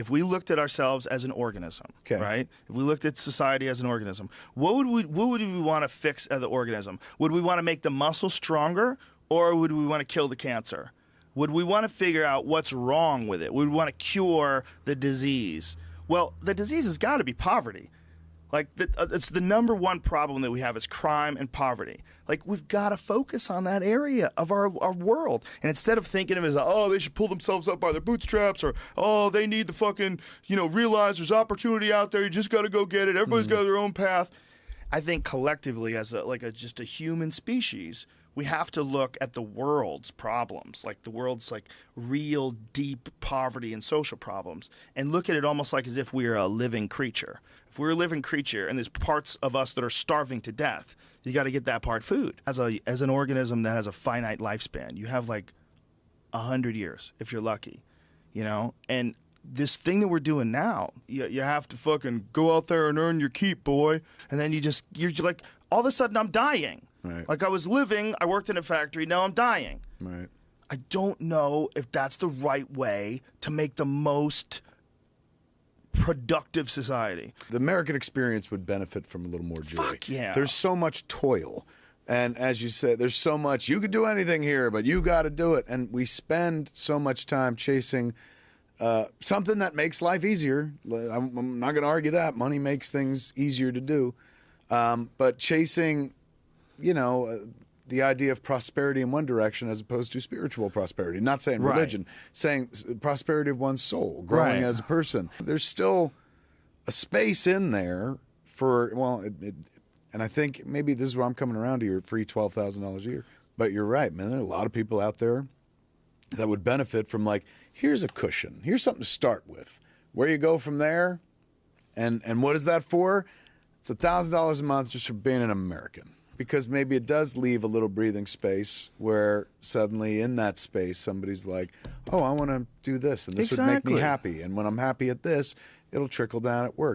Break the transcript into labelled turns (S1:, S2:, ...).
S1: if we looked at ourselves as an organism, right? If we looked at society as an organism, what would we want to fix as the organism? Would we want to make the muscle stronger, or would we want to kill the cancer? Would we want to figure out what's wrong with it? Would we want to cure the disease? Well, the disease has got to be poverty. Like, it's the number one problem that we have is crime and poverty. Like, we've got to focus on that area of our world. And instead of thinking of it as, oh, they should pull themselves up by their bootstraps, or, oh, they need to fucking, realize there's opportunity out there. You just got to go get it. Everybody's got their own path. I think collectively, as just a human species, we have to look at the world's problems, like the world's real deep poverty and social problems, and look at it almost like as if we are a living creature. If we're a living creature and there's parts of us that are starving to death, you got to get that part food. As an organism that has a finite lifespan, you have 100 years if you're lucky, and this thing that we're doing now, you have to fucking go out there and earn your keep, boy. And then you're like, all of a sudden I'm dying.
S2: Right.
S1: Like, I was living, I worked in a factory, now I'm dying.
S2: Right.
S1: I don't know if that's the right way to make the most productive society.
S2: The American experience would benefit from a little more joy.
S1: Fuck yeah.
S2: There's so much toil. And as you said, there's so much, you could do anything here, but you got to do it. And we spend so much time chasing something that makes life easier. I'm not going to argue that. Money makes things easier to do. But chasing, the idea of prosperity in one direction as opposed to spiritual prosperity. Not saying religion, saying prosperity of one's soul, growing as a person. There's still a space in there for, and I think maybe this is where I'm coming around to your free $12,000 a year. But you're right, man. There are a lot of people out there that would benefit from here's a cushion. Here's something to start with. Where you go from there, and what is that for? It's $1,000 a month just for being an American. Because maybe it does leave a little breathing space where suddenly in that space somebody's like, oh, I want to do this, and this would make me happy. And when I'm happy at this, it'll trickle down at work.